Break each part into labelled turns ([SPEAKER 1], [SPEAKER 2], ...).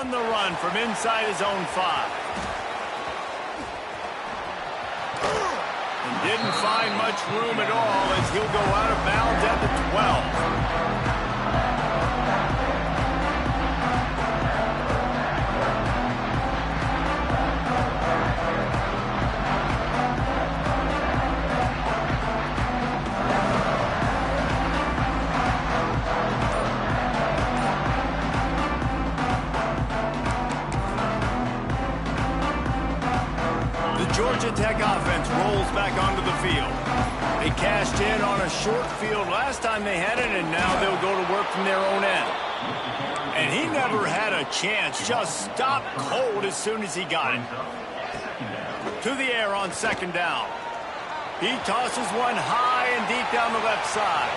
[SPEAKER 1] on the run from inside his own 5. And didn't find much room at all as he'll go out of bounds at the 12. Georgia Tech offense rolls back onto the field. They cashed in on a short field last time they had it, and now they'll go to work from their own end. And he never had a chance, just stopped cold as soon as he got it. To the air on 2nd down. He tosses one high and deep down the left side.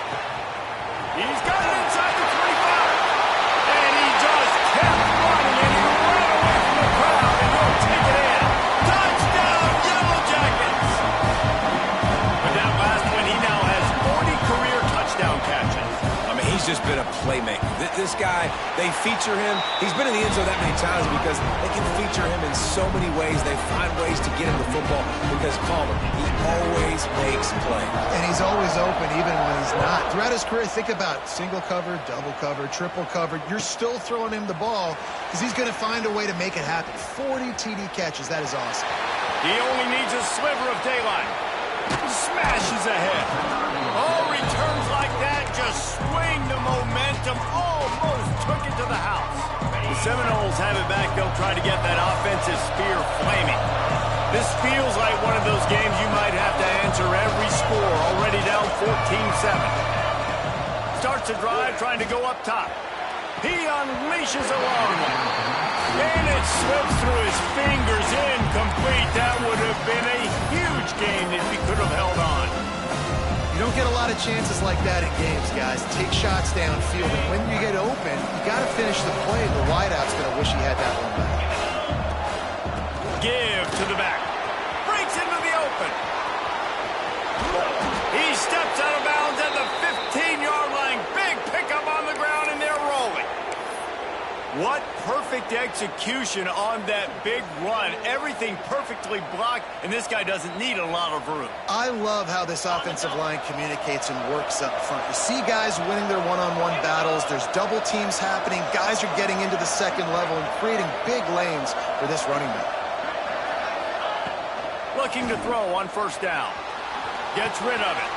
[SPEAKER 1] He's got it inside the 25. And he just kept running, and he ran away from the crowd, and he'll take it in. Touchdown, Yellow Jackets! With that last one, he now has 40 career touchdown catches.
[SPEAKER 2] I mean, he's just been a playmaker. This guy, they feature him. He's been in the end zone that many times because they can feature him in so many ways. They find ways to get him the football because, Palmer, he always makes plays.
[SPEAKER 3] And he's always open even when he's not. Throughout his career, think about single cover, double cover, triple cover. You're still throwing him the ball because he's going to find a way to make it happen. 40 TD catches. That is awesome.
[SPEAKER 1] He only needs a sliver of daylight. Smashes ahead. Oh, returns like that just swing the momentum. Almost took it to the house. The Seminoles have it back. They'll try to get that offensive spear flaming. This feels like one of those games you might have to answer every score. Already down 14-7. Starts a drive trying to go up top. He unleashes a long one. And it slips through his fingers, incomplete. That would have been a huge gain if he could have held on.
[SPEAKER 3] You don't get a lot of chances like that in games, guys. Take shots downfield, and when you get open, you got to finish the play. The wideout's going to wish he had that one back.
[SPEAKER 1] Give to the back. Breaks into the open. He steps out of bounds at the 15-yard line. Big pickup on the ground, and they're rolling. What perfect execution on that big run. Everything perfectly blocked, and this guy doesn't need a lot of room.
[SPEAKER 3] I love how this offensive line communicates and works up front. You see guys winning their one-on-one battles. There's double teams happening. Guys are getting into the second level and creating big lanes for this running back.
[SPEAKER 1] Looking to throw on 1st down. Gets rid of it.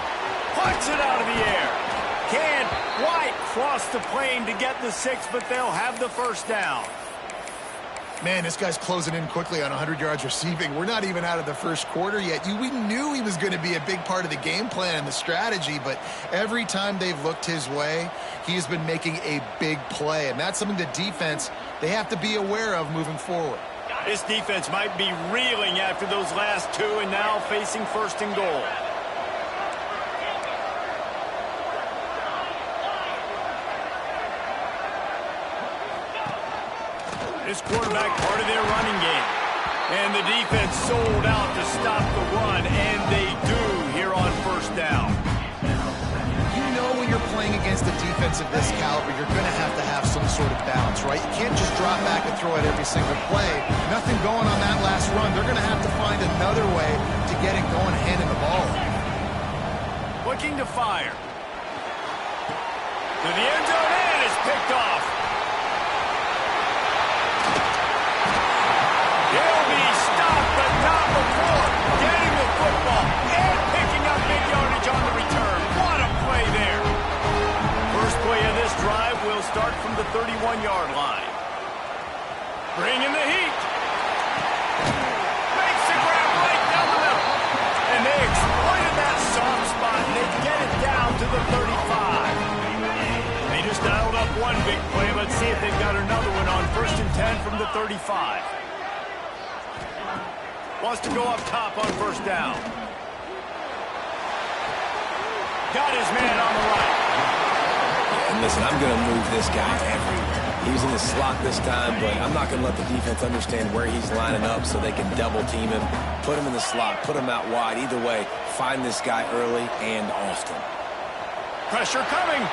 [SPEAKER 1] Puts it out of the air. Can't quite cross the plane to get the 6, but they'll have the 1st down.
[SPEAKER 3] Man, this guy's closing in quickly on 100 yards receiving. We're not even out of the 1st quarter yet. We knew he was going to be a big part of the game plan and the strategy, but every time they've looked his way, he has been making a big play, and that's something the defense, they have to be aware of moving forward.
[SPEAKER 1] This defense might be reeling after those last 2 and now facing 1st and goal. This quarterback part of their running game. And the defense sold out to stop the run, and they do here on 1st down.
[SPEAKER 3] You know when you're playing against a defense of this caliber, you're going to have some sort of balance, right? You can't just drop back and throw it every single play. Nothing going on that last run. They're going to have to find another way to get it going, handing the ball.
[SPEAKER 1] Looking to fire. To the end zone, and it's picked off. He'll be stopped, but not before getting the football and picking up big yardage on the return. What a play there. First play of this drive will start from the 31-yard line. Bringing the heat. Makes the grab right down the middle. And they exploited that soft spot, and they get it down to the 35. They just dialed up one big play. Let's see if they've got another one on 1st and 10 from the 35. Wants to go up top on 1st down. Got his man on the right.
[SPEAKER 2] And listen, I'm going to move this guy everywhere. He's in the slot this time, but I'm not going to let the defense understand where he's lining up so they can double team him, put him in the slot, put him out wide. Either way, find this guy early and often.
[SPEAKER 1] Pressure coming.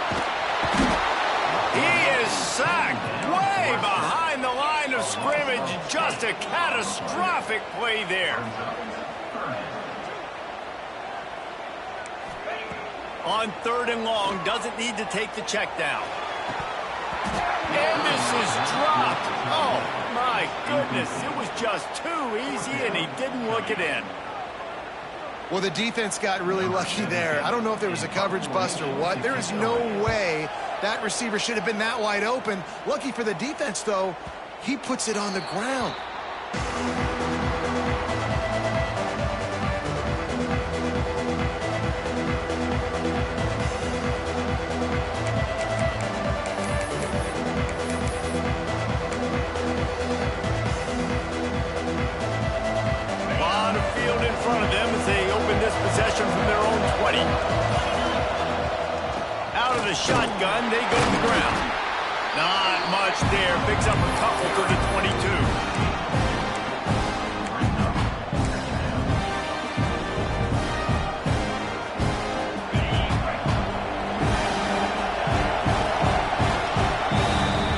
[SPEAKER 1] He is sacked way behind the line of of scrimmage. Just a catastrophic play there. On 3rd and long, doesn't need to take the check down. And this is dropped. Oh, my goodness. It was just too easy, and he didn't look it in.
[SPEAKER 3] Well, the defense got really lucky there. I don't know if there was a coverage bust or what. There is no way that receiver should have been that wide open. Lucky for the defense, though, he puts it on the ground.
[SPEAKER 1] Possession from their own 20. Out of the shotgun, they go to the ground. Not much there. Picks up a couple to the 22.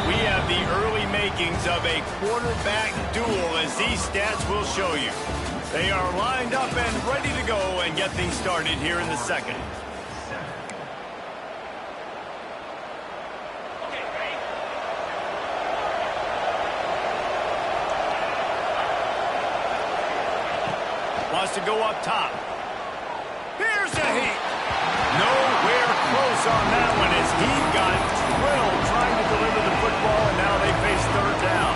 [SPEAKER 1] We have the early makings of a quarterback duel, as these stats will show you. They are lined up and ready to go and get things started here in the second. Wants to go up top. Here's a heat. Nowhere close on that one as he got drilled trying to deliver the football, and now they face 3rd down.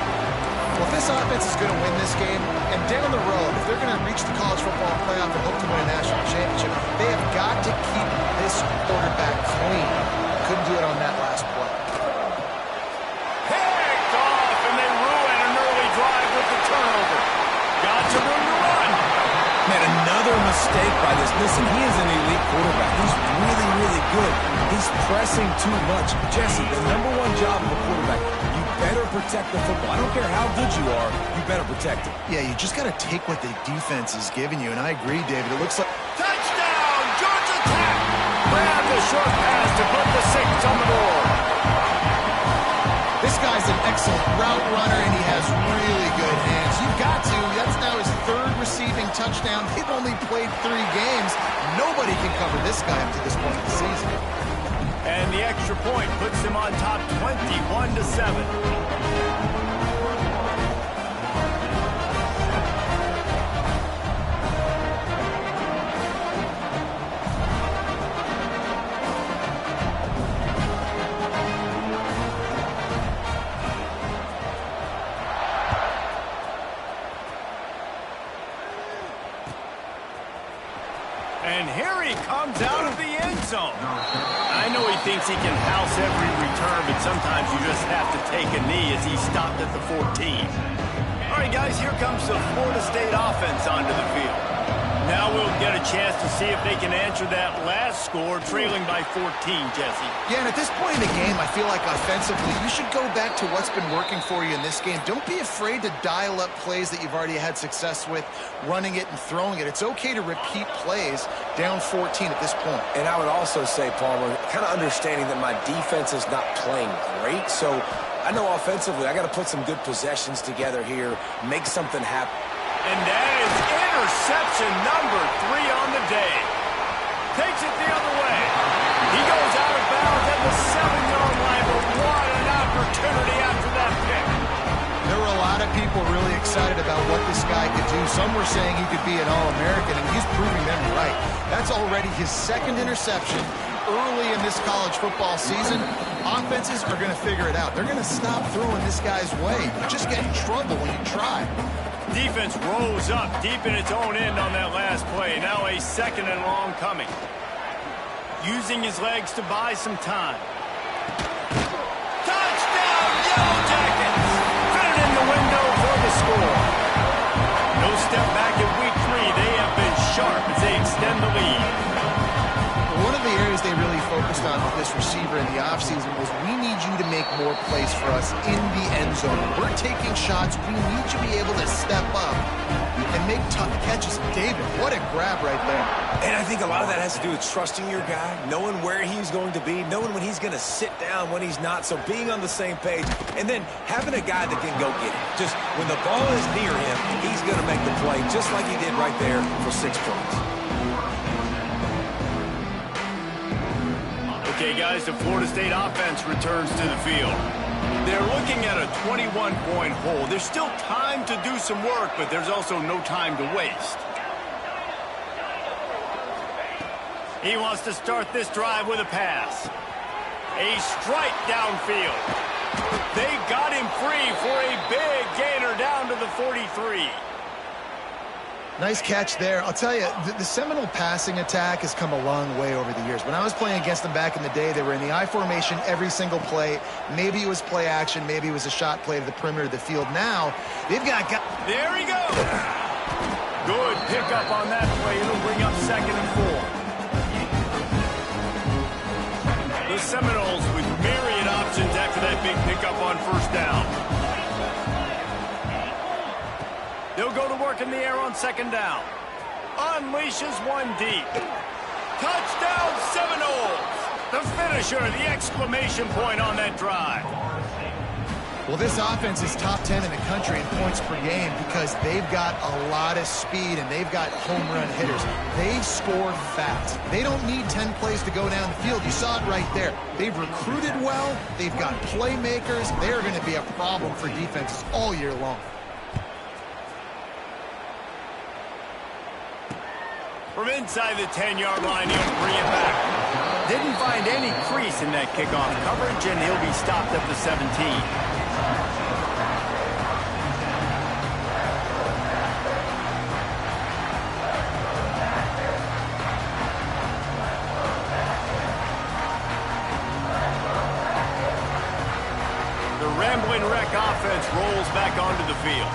[SPEAKER 3] Well, if this offense is going to win this game, and down the road, if they're going to reach the college football playoff and hope to win a national championship, they have got to keep this quarterback clean. Couldn't do it on that last play.
[SPEAKER 1] Picked off, and they ruin an early drive with the turnover. Got some room to run.
[SPEAKER 2] Man, another mistake by this. Listen, he is an elite quarterback. He's really, really good. He's pressing too much. Jesse, the #1 job of a quarterback, you better protect the football. I don't care how good you are, you better protect it.
[SPEAKER 3] Yeah, you just got to take what the defense is giving you, and I agree, David. It looks like...
[SPEAKER 1] Touchdown, Georgia Tech! Grabbed a short pass to put the 6 on the board.
[SPEAKER 3] This guy's an excellent route runner, and he has really good hands. You've got to. That's now his 3rd receiving touchdown. They've only played 3 games. Nobody can cover this guy up to this point in the season.
[SPEAKER 1] And the extra point puts them on top 21-7. And here he comes out of the end zone. I know he thinks he can house every return, but sometimes you just have to take a knee as he stopped at the 14. All right, guys, here comes the Florida State offense onto the field. Now we'll get a chance to see if they can answer that last score, trailing by 14, Jesse.
[SPEAKER 3] Yeah, and at this point in the game, I feel like offensively, you should go back to what's been working for you in this game. Don't be afraid to dial up plays that you've already had success with, running it and throwing it. It's okay to repeat plays down 14 at this point.
[SPEAKER 2] And I would also say, Palmer, kind of understanding that my defense is not playing great, so I know offensively I got to put some good possessions together here, make something happen.
[SPEAKER 1] And that is interception number 3 on the day. Takes it the other way. He goes out of bounds at the 7-yard line, but what an opportunity after that pick.
[SPEAKER 3] There were a lot of people really excited about what this guy could do. Some were saying he could be an All-American, and he's proving them right. That's already his 2nd interception early in this college football season. Offenses are going to figure it out. They're going to stop throwing this guy's way. You just get in trouble when you try.
[SPEAKER 1] Defense rose up deep in its own end on that last play. Now a 2nd and long coming. Using his legs to buy some time. Touchdown, Yellow Jackets! Fit it in the window for the score. No step back in week 3. They have been sharp as they extend the lead.
[SPEAKER 3] One of the areas they really focus focused on with this receiver in the offseason was we need you to make more plays for us in the end zone. We're taking shots. We need you to be able to step up and make tough catches. David, what a grab right there.
[SPEAKER 2] And I think a lot of that has to do with trusting your guy, knowing where he's going to be, knowing when he's going to sit down, when he's not, so being on the same page, and then having a guy that can go get it. Just when the ball is near him, he's going to make the play, just like he did right there for 6 points.
[SPEAKER 1] Okay, guys, the Florida State offense returns to the field. They're looking at a 21-point hole. There's still time to do some work, but there's also no time to waste. He wants to start this drive with a pass. A strike downfield. They got him free for a big gainer down to the 43.
[SPEAKER 3] Nice catch there. I'll tell you, the Seminole passing attack has come a long way over the years. When I was playing against them back in the day, they were in the I formation every single play. Maybe it was play action. Maybe it was a shot play to the perimeter of the field. Now, they've got...
[SPEAKER 1] There he goes. Good pickup on that play. It'll bring up 2nd and 4. The Seminoles with myriad options after that big pickup on 1st down. They'll go to work in the air on 2nd down. Unleashes one deep. Touchdown Seminoles! The finisher, the exclamation point on that drive.
[SPEAKER 3] Well, this offense is top 10 in the country in points per game because they've got a lot of speed and they've got home run hitters. They score fast. They don't need 10 plays to go down the field. You saw it right there. They've recruited well. They've got playmakers. They're going to be a problem for defenses all year long.
[SPEAKER 1] From inside the 10-yard line, he'll bring it back. Didn't find any crease in that kickoff coverage, and he'll be stopped at the 17. The Rambling Wreck offense rolls back onto the field.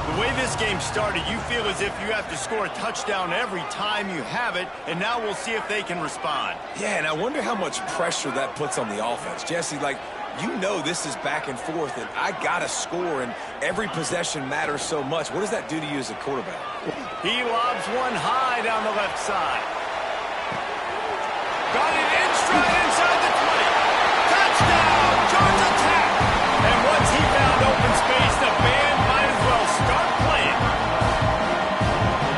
[SPEAKER 1] The way this game started, you feel as if you have to score a touchdown every time you have it, and now we'll see if they can respond.
[SPEAKER 2] Yeah, and I wonder how much pressure that puts on the offense. Jesse, like, you know this is back and forth, and I got to score, and every possession matters so much. What does that do to you as a quarterback?
[SPEAKER 1] He lobs one high down the left side. Got it in stride inside the 20. Touchdown, Georgia Tech! And once he found open space, the band might as well start playing.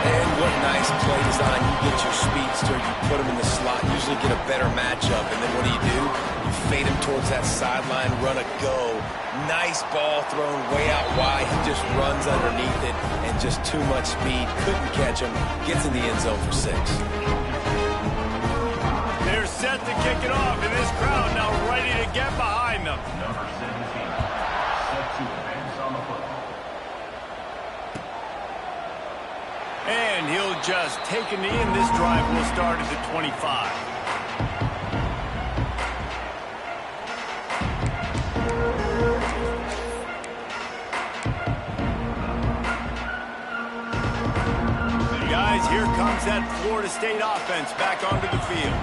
[SPEAKER 2] And what nice play design. You get your speedster, you put him in the slot, usually get a better matchup, and then what do? You fade him towards that sideline, run a go. Nice ball thrown way out wide. He just runs underneath it, and just too much speed. Couldn't catch him. Gets in the end zone for 6.
[SPEAKER 1] They're set to kick it off, and this crowd now ready to get behind them. And he'll just take a knee, and this drive will start at the 25. Guys, here comes that Florida State offense back onto the field.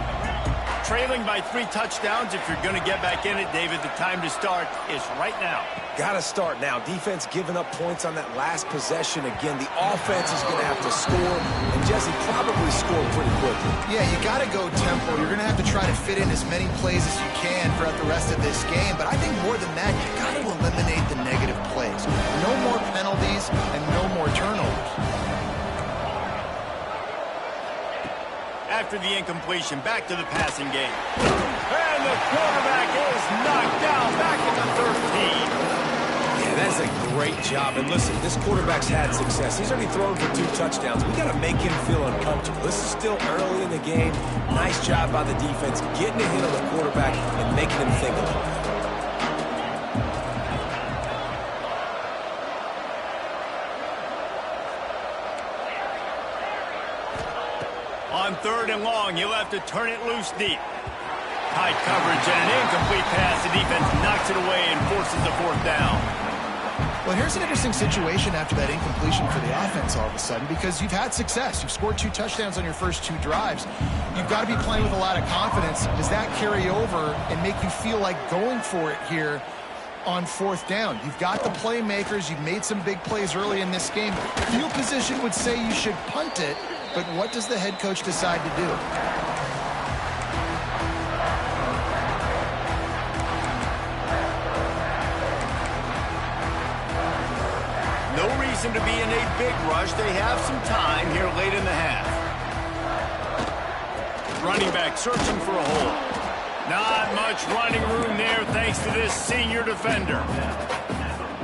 [SPEAKER 1] Trailing by 3 touchdowns. If you're going to get back in it, David, the time to start is right now.
[SPEAKER 2] Got to start now. Defense giving up points on that last possession. Again, the offense is going to have to score, and Jesse probably scored pretty quickly.
[SPEAKER 3] Yeah, you got to go tempo. You're going to have to try to fit in as many plays as you can throughout the rest of this game, but I think more than that, you got to eliminate the negative plays. No more penalties and no more turnovers.
[SPEAKER 1] After the incompletion, back to the passing game. And the quarterback is knocked down back at the 13.
[SPEAKER 2] Yeah, that's a great job. And listen, this quarterback's had success. He's already thrown for 2 touchdowns. We got to make him feel uncomfortable. This is still early in the game. Nice job by the defense, getting a hit on the quarterback and making him think a little bit.
[SPEAKER 1] On 3rd and long, he'll have to turn it loose deep. Tight coverage and an incomplete pass. The defense knocks it away and forces the 4th down.
[SPEAKER 3] Well, here's an interesting situation after that incompletion for the offense all of a sudden, because you've had success. You've scored 2 touchdowns on your first 2 drives. You've got to be playing with a lot of confidence. Does that carry over and make you feel like going for it here on 4th down? You've got the playmakers. You've made some big plays early in this game. Field position would say you should punt it, but what does the head coach decide to do?
[SPEAKER 1] No reason to be in a big rush. They have some time here late in the half. Running back searching for a hole. Not much running room there thanks to this senior defender.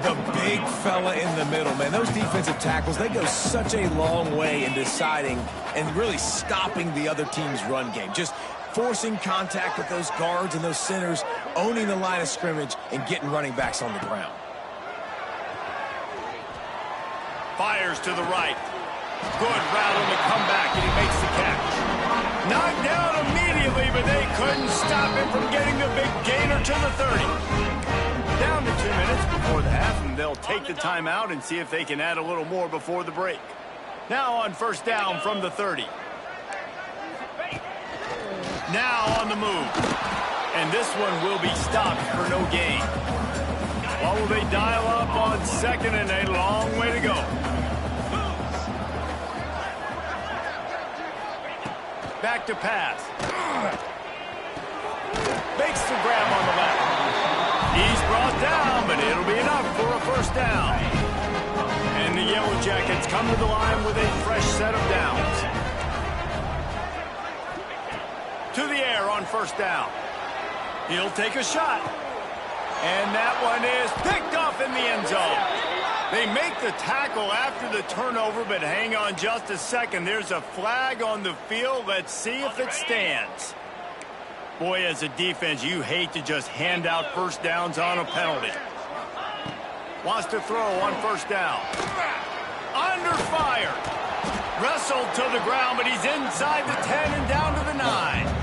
[SPEAKER 2] The big fella in the middle, man. Those defensive tackles, they go such a long way in deciding and really stopping the other team's run game. Just forcing contact with those guards and those centers, owning the line of scrimmage, and getting running backs on the ground.
[SPEAKER 1] Fires to the right. Good route on the comeback, and he makes the catch. Knocked down immediately, but they couldn't stop him from getting the big gainer to the 30. Down to 2 minutes before the half, and they'll take the timeout and see if they can add a little more before the break. Now on 1st down from the 30. Now on the move. And this one will be stopped for no gain. What will they dial up on 2nd and a long way to go? Back to pass. Makes the grab on the left. He's brought down, but it'll be enough for a 1st down. And the Yellow Jackets come to the line with a fresh set of downs. To the air on 1st down. He'll take a shot. And that one is picked off in the end zone. They make the tackle after the turnover, but hang on just a second. There's a flag on the field. Let's see if it stands. Boy, as a defense, you hate to just hand out 1st downs on a penalty. Wants to throw on 1st down. Under fire. Wrestled to the ground, but he's inside the 10 and down to the 9.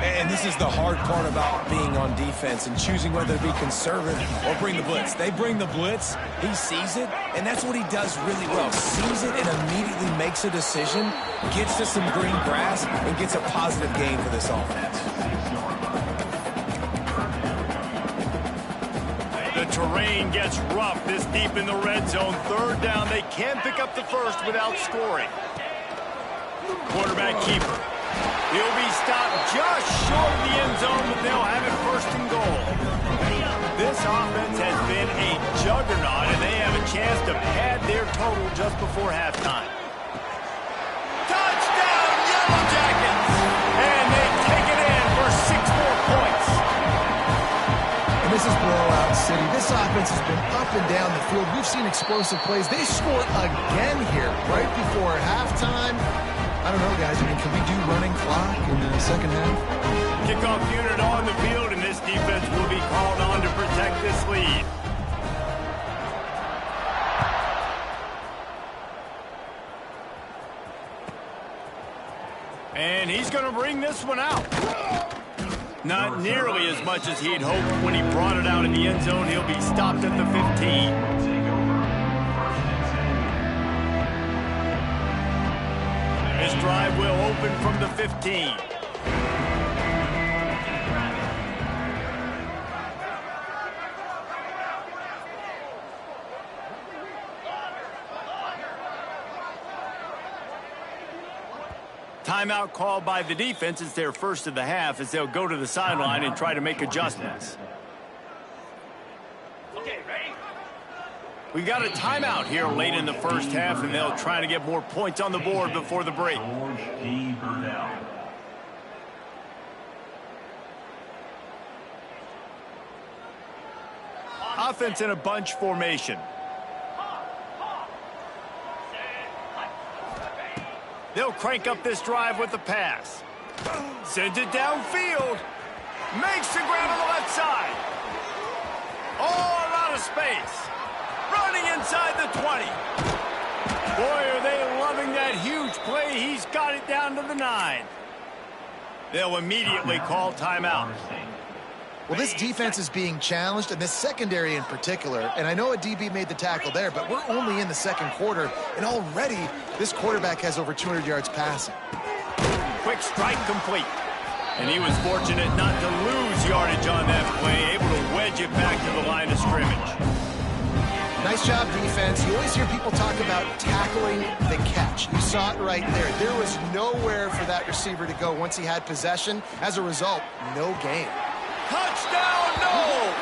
[SPEAKER 2] And this is the hard part about being on defense and choosing whether to be conservative or bring the blitz. They bring the blitz, he sees it, and that's what he does really well. Sees it and immediately makes a decision, gets to some green grass, and gets a positive gain for this offense.
[SPEAKER 1] The terrain gets rough this deep in the red zone. 3rd down, they can pick up the 1st without scoring. Quarterback keeper. He'll be stopped just short of the end zone, but they'll have it 1st and goal. This offense has been a juggernaut, and they have a chance to pad their total just before halftime. Touchdown, Yellow Jackets! And they take it in for 6 more points.
[SPEAKER 3] And this is blowout city. This offense has been up and down the field. We've seen explosive plays. They score again here right before halftime. I don't know, guys. I mean, can we do running clock in the 2nd half?
[SPEAKER 1] Kickoff unit on the field, and this defense will be called on to protect this lead. And he's going to bring this one out. Not nearly as much as he'd hoped when he brought it out in the end zone. He'll be stopped at the 15. This drive will open from the 15. Timeout called by the defense. It's their 1st of the half as they'll go to the sideline and try to make adjustments. We've got a timeout here late in the 1st half, and they'll try to get more points on the board before the break. Offense in a bunch formation. They'll crank up this drive with the pass. Sends it downfield. Makes the grab on the left side. All out of space. Running inside the 20. Boy, are they loving that huge play. He's got it down to the 9. They'll immediately call timeout.
[SPEAKER 3] Well, this defense is being challenged, and this secondary in particular. And I know a DB made the tackle there, but we're only in the second quarter, and already this quarterback has over 200 yards passing.
[SPEAKER 1] Quick strike complete. And he was fortunate not to lose yardage on that play, able to wedge it back to the line of scrimmage.
[SPEAKER 3] Nice job, defense. You always hear people talk about tackling the catch. You saw it right there. There was nowhere for that receiver to go once he had possession. As a result, no gain.
[SPEAKER 1] Touchdown, no!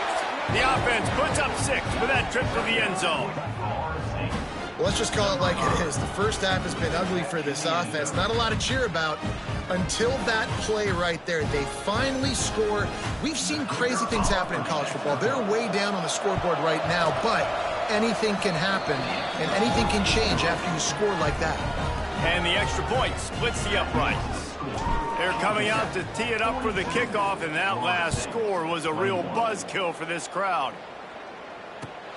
[SPEAKER 1] The offense puts up 6 with that trip to the end zone.
[SPEAKER 3] Well, let's just call it like it is. The first half has been ugly for this offense. Not a lot to cheer about until that play right there. They finally score. We've seen crazy things happen in college football. They're way down on the scoreboard right now, but anything can happen, and anything can change after you score like that.
[SPEAKER 1] And the extra point splits the uprights. They're coming out to tee it up for the kickoff, and that last score was a real buzzkill for this crowd.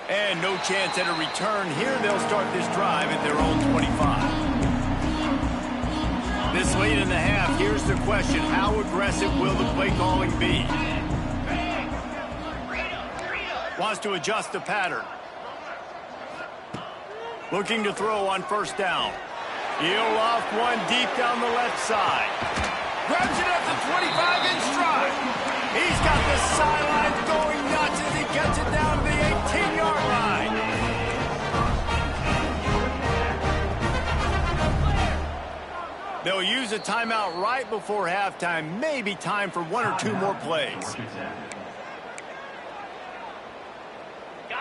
[SPEAKER 1] And no chance at a return here. They'll start this drive at their own 25. This late in the half, here's the question. How aggressive will the play calling be? Wants to adjust the pattern. Looking to throw on first down. He'll loft one deep down the left side. Grabs it at the 25 in stride. He's got the sidelines going nuts as he gets it down to the 18-yard line. They'll use a timeout right before halftime. Maybe time for 1 or 2 more plays.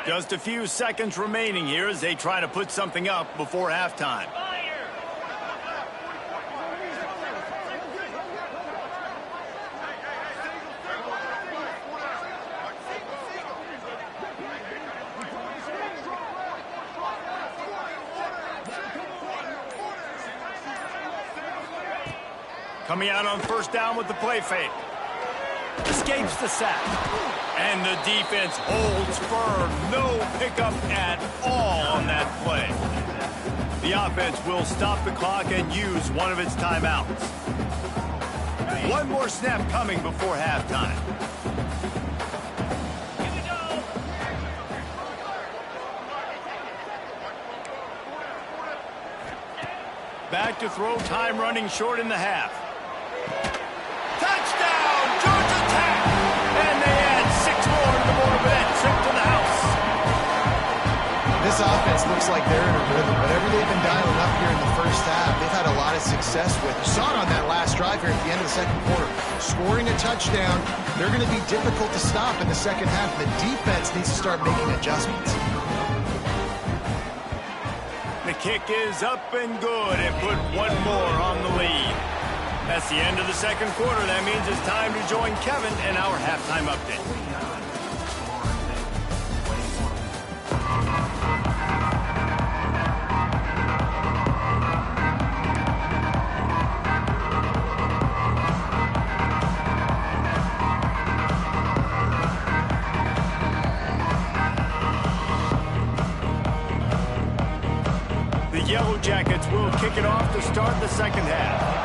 [SPEAKER 1] Just a few seconds remaining here as they try to put something up before halftime. Coming out on first down with the play fake. Escapes the sack. And the defense holds firm. No pickup at all on that play. The offense will stop the clock and use one of its timeouts. One more snap coming before halftime. Back to throw, time running short in the half. Touchdown, Georgia Tech! And they add 6 more to the board with that trip to the house.
[SPEAKER 3] This offense looks like they're in a rhythm. Whatever they've been dialing up here in the first half, they've had a lot of success with. You saw it on that last drive here at the end of the second quarter. Scoring a touchdown, they're going to be difficult to stop in the second half. The defense needs to start making adjustments.
[SPEAKER 1] The kick is up and good and put 1 more on the lead. That's the end of the second quarter. That means it's time to join Kevin in our halftime update. The Yellow Jackets will kick it off to start the second half.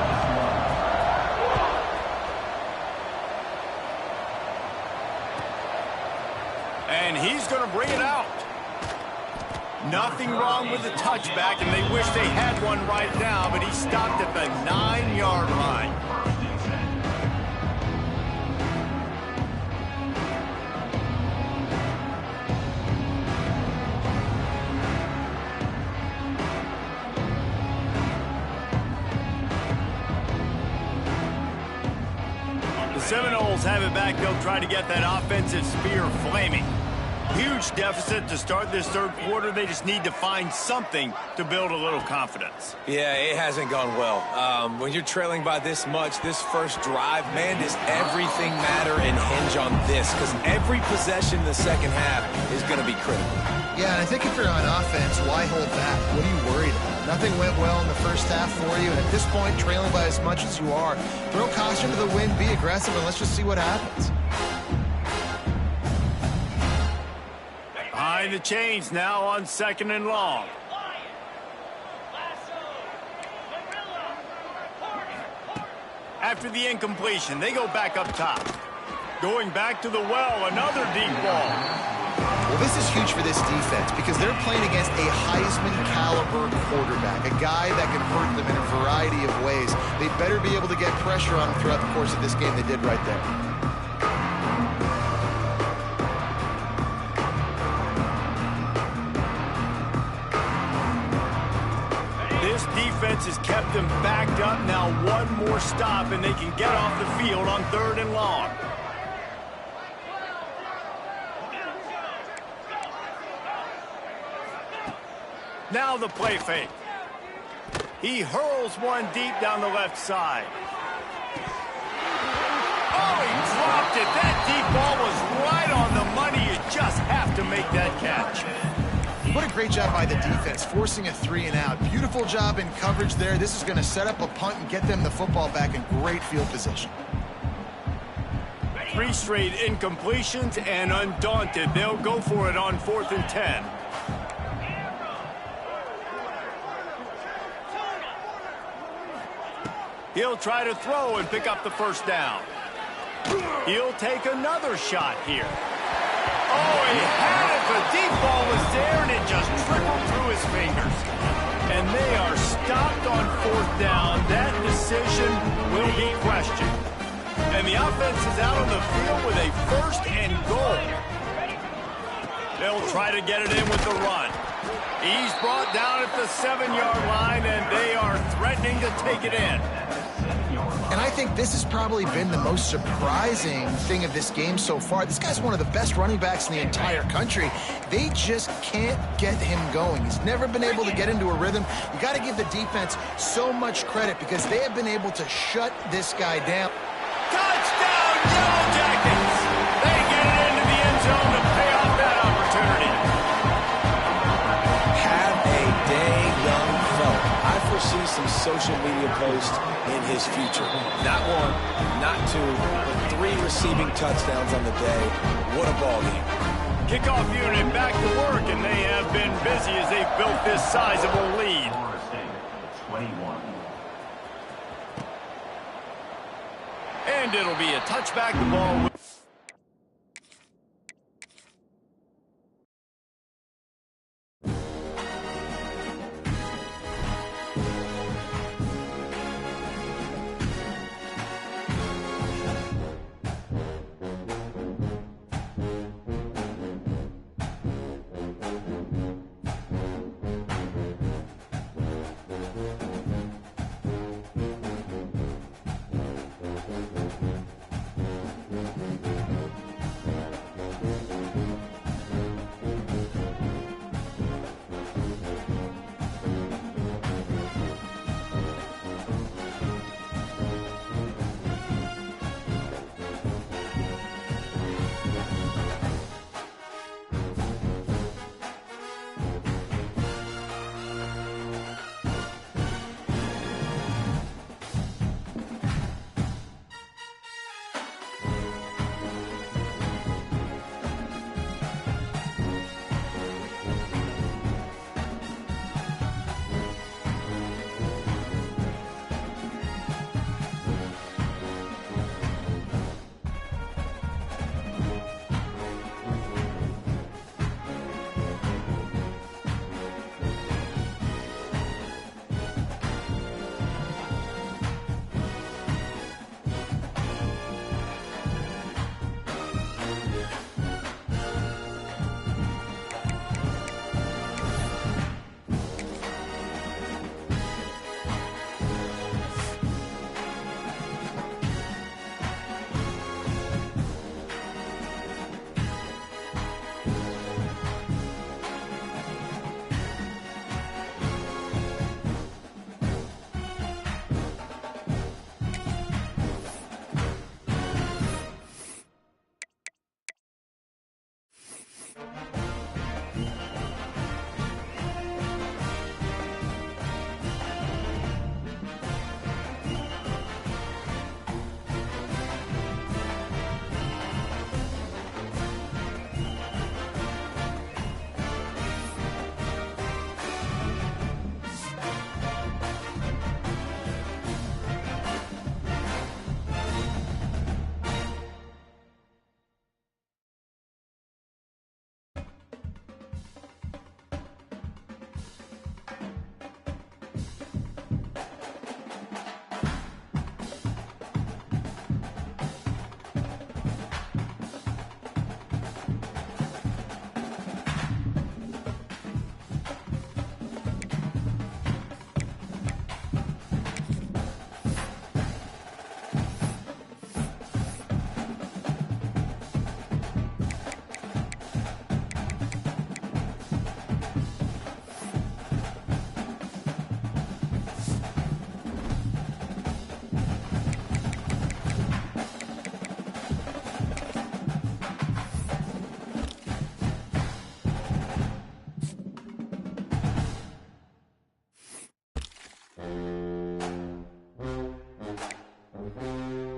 [SPEAKER 1] And he's going to bring it out. Nothing wrong with the touchback, and they wish they had one right now, but he stopped at the 9-yard line. The Seminoles have it back. They'll try to get that offensive spear flaming. Huge deficit to start this third quarter. They just need to find something to build a little confidence.
[SPEAKER 2] Yeah, it hasn't gone well. When you're trailing by this much, this first drive, man, does everything matter and hinge on this? Because every possession in the second half is going to be critical.
[SPEAKER 3] Yeah, and I think if you're on offense, why hold back? What are you worried about? Nothing went well in the first half for you, and at this point, trailing by as much as you are, throw caution to the wind, be aggressive, and let's just see what happens.
[SPEAKER 1] Behind the chains now on 2nd and long. After the incompletion, they go back up top. Going back to the well, another deep ball.
[SPEAKER 3] Well, this is huge for this defense because they're playing against a Heisman-caliber quarterback, a guy that can hurt them in a variety of ways. They better be able to get pressure on him throughout the course of this game. They did right there.
[SPEAKER 1] This defense has kept them backed up. Now one more stop, and they can get off the field on 3rd and long. Now the play fake. He hurls one deep down the left side. Oh, he dropped it. That deep ball was right on the money. You just have to make that catch.
[SPEAKER 3] What a great job by the defense, forcing a 3-and-out. Beautiful job in coverage there. This is going to set up a punt and get them the football back in great field position.
[SPEAKER 1] 3 straight incompletions, and undaunted, they'll go for it on 4th and 10. He'll try to throw and pick up the first down. He'll take another shot here. Oh, he had it. The deep ball was there, and it just trickled through his fingers. And they are stopped on 4th down. That decision will be questioned. And the offense is out on the field with a 1st and goal. They'll try to get it in with the run. He's brought down at the 7-yard line, and they are threatening to take it in.
[SPEAKER 3] And I think this has probably been the most surprising thing of this game so far. This guy's one of the best running backs in the entire country. They just can't get him going. He's never been able to get into a rhythm. You got to give the defense so much credit because they have been able to shut this guy down.
[SPEAKER 1] Touchdown, Yellow Jackets! They get it into the end zone to pay off that opportunity.
[SPEAKER 2] Have a day, young fella. I foresee some social media posts in his future. Not 1, not 2, but 3 receiving touchdowns on the day. What a ball game.
[SPEAKER 1] Kickoff unit back to work, and they have been busy as they've built this sizable lead. And it'll be a touchback. The ball.
[SPEAKER 4] Bye.